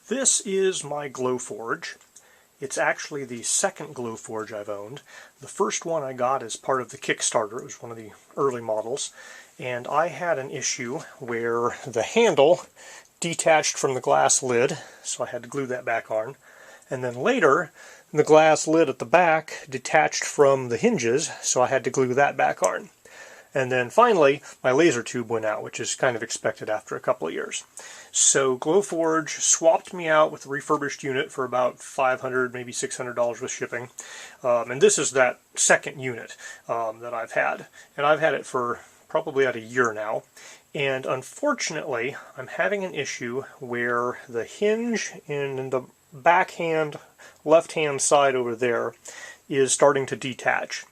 This is my Glowforge. It's actually the second Glowforge I've owned. The first one I got as part of the Kickstarter. It was one of the early models. And I had an issue where the handle detached from the glass lid, so I had to glue that back on. And then later, the glass lid at the back detached from the hinges, so I had to glue that back on. And then finally, my laser tube went out, which is kind of expected after a couple of years. So Glowforge swapped me out with a refurbished unit for about $500, maybe $600 with shipping. And this is that second unit that I've had. And I've had it for probably about a year now. And unfortunately, I'm having an issue where the hinge in the backhand, left-hand side over there is starting to detach.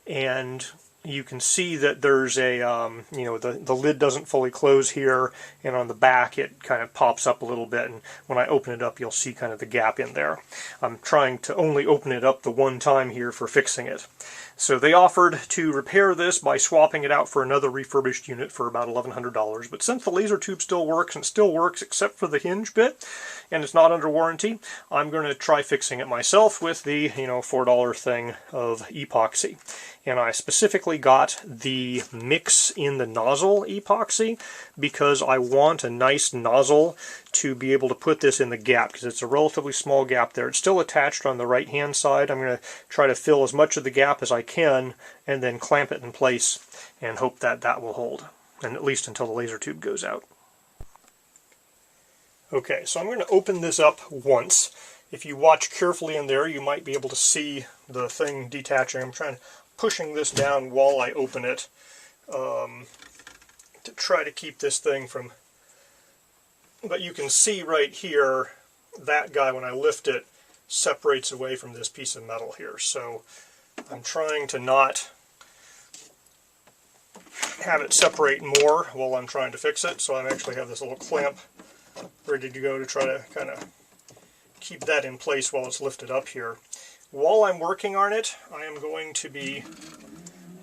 And you can see that there's a, the lid doesn't fully close here, and on the back it kind of pops up a little bit, and when I open it up you'll see kind of the gap in there. I'm trying to only open it up the one time here for fixing it. So they offered to repair this by swapping it out for another refurbished unit for about $1,100, but since the laser tube still works, and still works except for the hinge bit, and it's not under warranty, I'm going to try fixing it myself with the, $4 thing of epoxy. And I specifically got the mix in the nozzle epoxy because I want a nice nozzle to be able to put this in the gap, because it's a relatively small gap there. It's still attached on the right hand side. I'm going to try to fill as much of the gap as I can and then clamp it in place and hope that that will hold, and at least until the laser tube goes out. Okay, so I'm going to open this up once. If you watch carefully in there, you might be able to see the thing detaching. I'm pushing this down while I open it to try to keep this thing from, but you can see right here that guy, when I lift it, separates away from this piece of metal here. So I'm trying to not have it separate more while I'm trying to fix it. So I actually have this little clamp ready to go to try to kind of keep that in place while it's lifted up here. While I'm working on it, I am going to be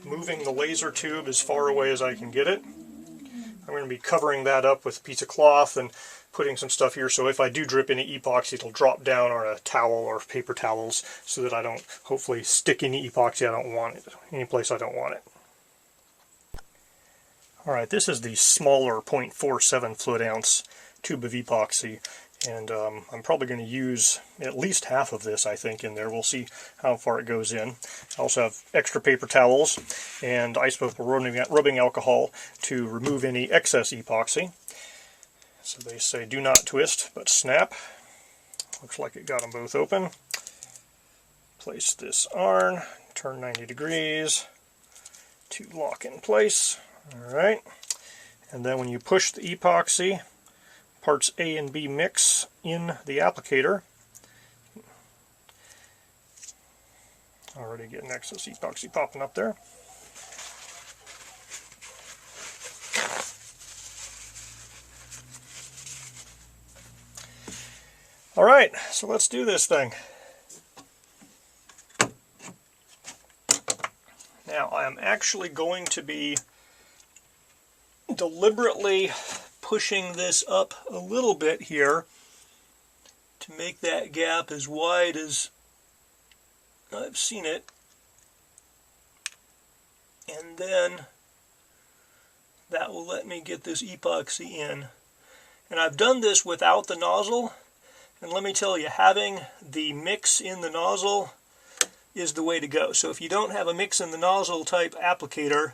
moving the laser tube as far away as I can get it. I'm going to be covering that up with a piece of cloth and putting some stuff here, so if I do drip any epoxy, it'll drop down on a towel or paper towels so that I don't hopefully stick any epoxy I don't want it, any place I don't want it. Alright, this is the smaller 0.47 fluid ounce tube of epoxy. And I'm probably going to use at least half of this, I think, in there. We'll see how far it goes in. I also have extra paper towels and isopropyl rubbing alcohol to remove any excess epoxy. So they say do not twist, but snap. Looks like it got them both open. Place this on, turn 90 degrees to lock in place. Alright, and then when you push the epoxy, parts A and B mix in the applicator. Already getting excess epoxy popping up there. Alright, so let's do this thing. Now I am actually going to be deliberately pushing this up a little bit here to make that gap as wide as I've seen it, and then that will let me get this epoxy in. And I've done this without the nozzle, and let me tell you, having the mix in the nozzle is the way to go. So if you don't have a mix in the nozzle type applicator,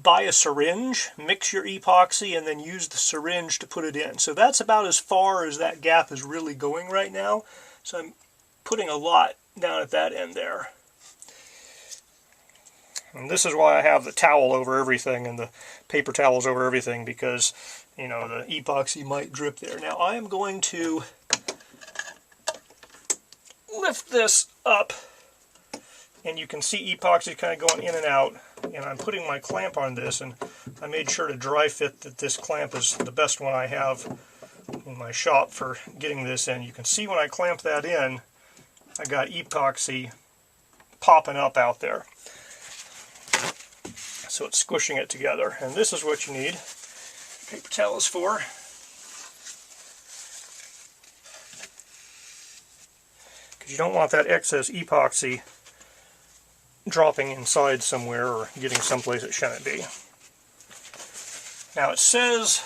buy a syringe, mix your epoxy, and then use the syringe to put it in. So that's about as far as that gap is really going right now. So I'm putting a lot down at that end there. And this is why I have the towel over everything and the paper towels over everything, because, the epoxy might drip there. Now I am going to lift this up, and you can see epoxy kind of going in and out, and I'm putting my clamp on this, and I made sure to dry fit that this clamp is the best one I have in my shop for getting this in. You can see when I clamp that in, I got epoxy popping up out there. So it's squishing it together, and this is what you need paper towels for. because you don't want that excess epoxy dropping inside somewhere or getting someplace it shouldn't be. Now it says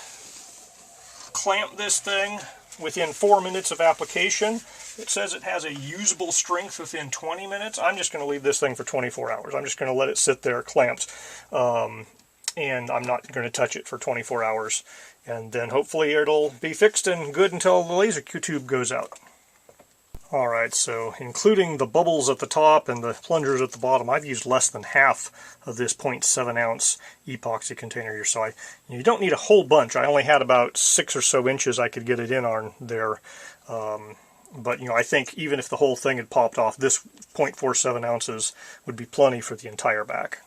clamp this thing within 4 minutes of application. It says it has a usable strength within 20 minutes. I'm just going to leave this thing for 24 hours. I'm just going to let it sit there clamped, and I'm not going to touch it for 24 hours. And then hopefully it'll be fixed and good until the laser tube goes out. Alright, so including the bubbles at the top and the plungers at the bottom, I've used less than half of this 0.7 ounce epoxy container here. So you don't need a whole bunch. I only had about 6 or so inches I could get it in on there. But I think even if the whole thing had popped off, this 0.47 ounces would be plenty for the entire back.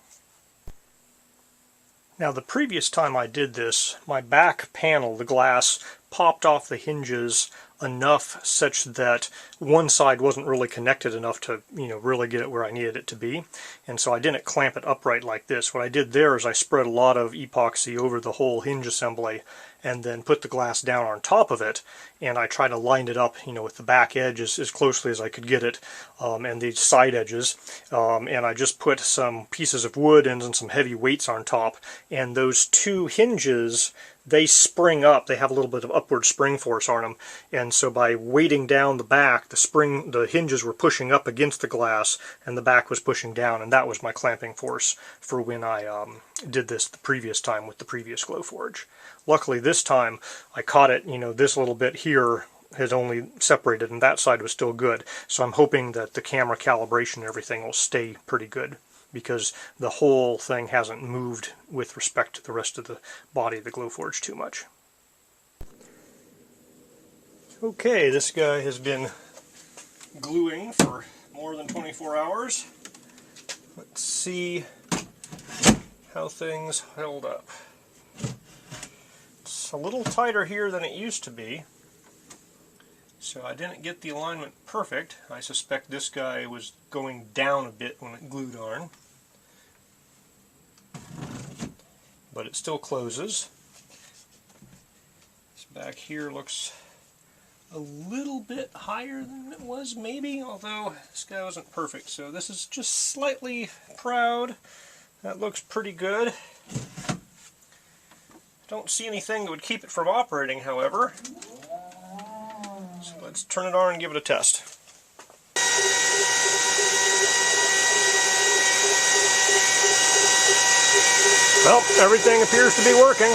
Now the previous time I did this, my back panel, the glass, popped off the hinges enough such that one side wasn't really connected enough to really get it where I needed it to be, and so I didn't clamp it upright like this. What I did there is I spread a lot of epoxy over the whole hinge assembly and then put the glass down on top of it, and I tried to line it up with the back edge as closely as I could get it, and the side edges, and I just put some pieces of wood and some heavy weights on top, and those two hinges, they spring up. They have a little bit of upward spring force on them, and so by weighting down the back, the hinges were pushing up against the glass and the back was pushing down, and that was my clamping force for when I did this the previous time with the previous Glowforge. Luckily this time I caught it, this little bit here has only separated and that side was still good, so I'm hoping that the camera calibration and everything will stay pretty good, because the whole thing hasn't moved with respect to the rest of the body of the Glowforge too much. Okay, this guy has been gluing for more than 24 hours. Let's see how things held up. It's a little tighter here than it used to be, so I didn't get the alignment perfect. I suspect this guy was going down a bit when it glued on, but it still closes. This back here looks a little bit higher than it was, maybe, although this guy wasn't perfect, so this is just slightly proud. That looks pretty good. Don't see anything that would keep it from operating, however. So let's turn it on and give it a test. Well, everything appears to be working.